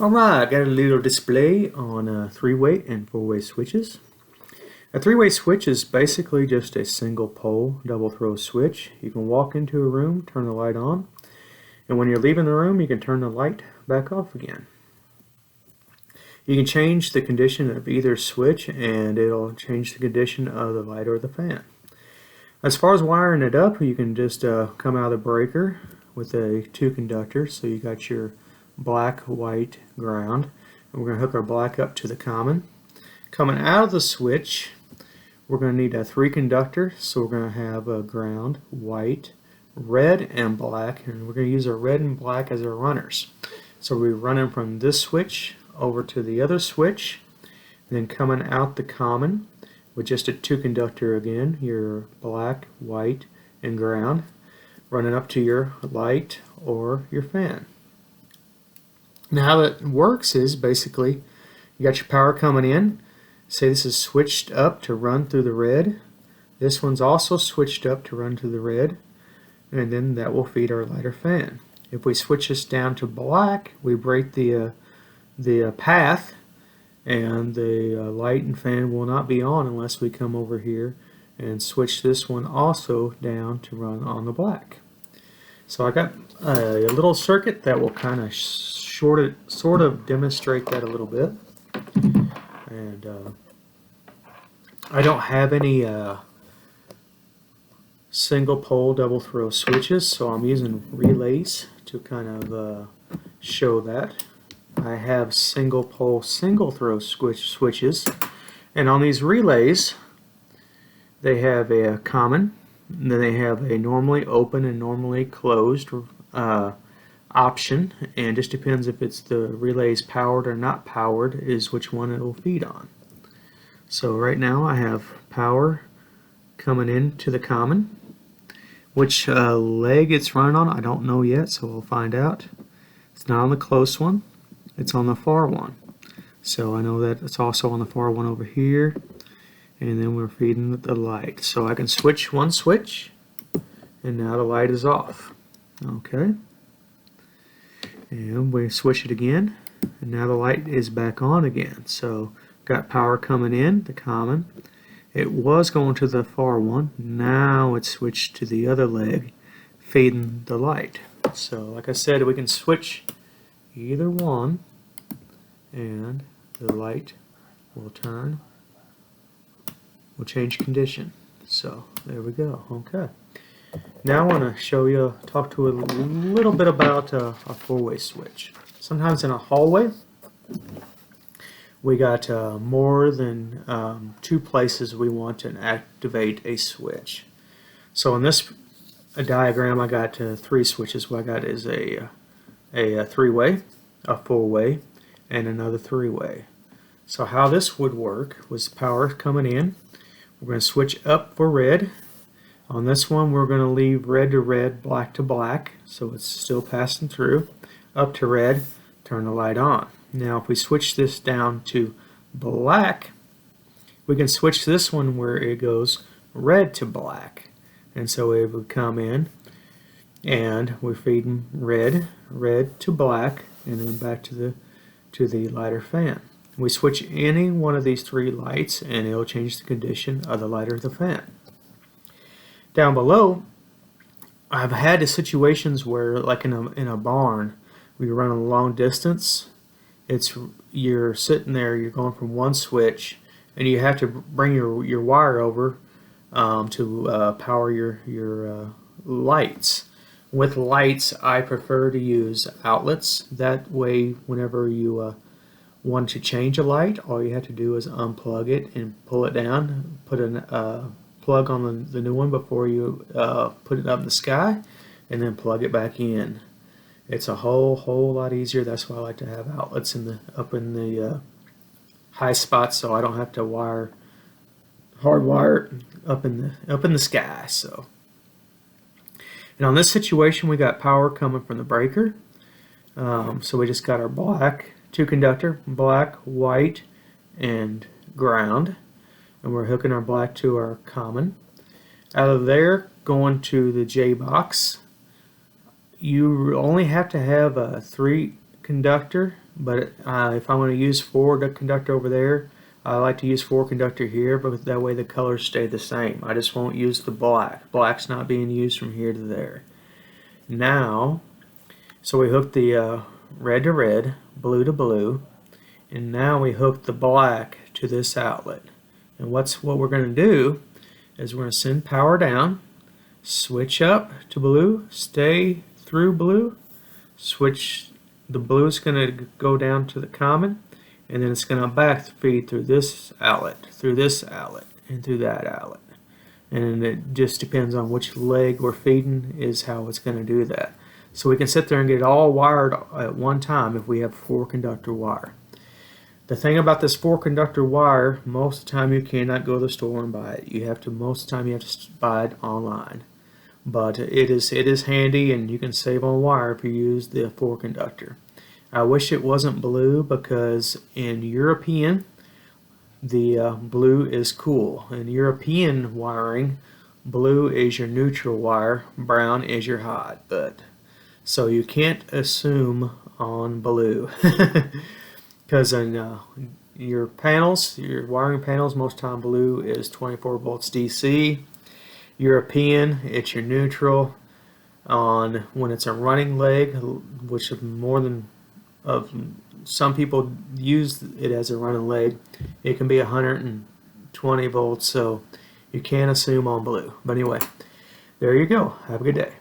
Alright, got a little display on three-way and four-way switches. A three-way switch is basically just a single pole double throw switch. You can walk into a room, turn the light on, and when you're leaving the room you can turn the light back off again. You can change the condition of either switch and it'll change the condition of the light or the fan. As far as wiring it up, you can just come out of the breaker with a two conductor. So you got your black, white, ground. And we're going to hook our black up to the common. Coming out of the switch, we're going to need a three conductor. So we're going to have a ground, white, red, and black. And we're going to use our red and black as our runners. So we're running from this switch over to the other switch. And then coming out the common with just a two conductor again, your black, white, and ground, running up to your light or your fan. Now how that works is basically you got your power coming in. Say this is switched up to run through the red. This one's also switched up to run through the red, and then that will feed our light or fan. If we switch this down to black, we break the path, and the light and fan will not be on unless we come over here and switch this one also down to run on the black. So I got a little circuit that will kind of sort of demonstrate that a little bit. And I don't have any single pole double throw switches, so I'm using relays to kind of show that. I have single pole single throw switches, and on these relays they have a common, and then they have a normally open and normally closed option, and just depends if it's the relays powered or not powered is which one it will feed on. So right now I have power coming into the common. Which leg it's running on I don't know yet, so we'll find out. It's not on the close one, it's on the far one. So I know that it's also on the far one over here, and then we're feeding the light. So I can switch one switch, and now the light is off. Okay. And we switch it again, and now the light is back on again. So got power coming in, the common. It was going to the far one, now it's switched to the other leg, feeding the light. So like I said, we can switch either one, and the light will turn, will change condition. So there we go. Okay. Now I want to show you, talk to you a little bit about a four-way switch. Sometimes in a hallway, we got more than two places we want to activate a switch. So in this diagram, I got three switches. What I got is a three-way, a four-way, and another three-way. So how this would work was power coming in. We're going to switch up for red. On this one, we're going to leave red to red, black to black, so it's still passing through. Up to red, turn the light on. Now if we switch this down to black, we can switch this one where it goes red to black. And so it would come in, and we're feeding red to black, and then back to the light or fan. We switch any one of these three lights, and it'll change the condition of the light or the fan. Down below, I've had situations where, like in a barn, we run a long distance. You're sitting there, you're going from one switch, and you have to bring your wire over to power your lights. With lights, I prefer to use outlets. That way, whenever you want to change a light, all you have to do is unplug it and pull it down, put a plug on the new one before you put it up in the sky, and then plug it back in. It's a whole lot easier. That's why I like to have outlets up in the high spots, so I don't have to hardwire up in the sky. So, and on this situation, we got power coming from the breaker. So we just got our black two conductor, black, white, and ground. And we're hooking our black to our common. Out of there, going to the J box, you only have to have three conductor, but if I'm going to use 4 conductor over there, I like to use 4 conductor here, because that way the colors stay the same. I just won't use the black. Black's not being used from here to there. Now, so we hooked the red to red, blue to blue, and now we hook the black to this outlet. And what we're going to do is we're going to send power down, switch up to blue, stay through blue, switch, the blue is going to go down to the common, and then it's going to back feed through this outlet, and through that outlet. And it just depends on which leg we're feeding is how it's going to do that. So we can sit there and get it all wired at one time if we have 4 conductor wire. The thing about this 4 conductor wire, most of the time you cannot go to the store and buy it. Most of the time you have to buy it online. But it is handy, and you can save on wire if you use the 4 conductor. I wish it wasn't blue, because in European the blue is cool. In European wiring, blue is your neutral wire, brown is your hot. So you can't assume on blue. Because in your panels, your wiring panels, most time blue is 24 volts DC. European, it's your neutral. When it's a running leg, which is more than some people use it as a running leg, it can be 120 volts. So you can't assume on blue. But anyway, there you go. Have a good day.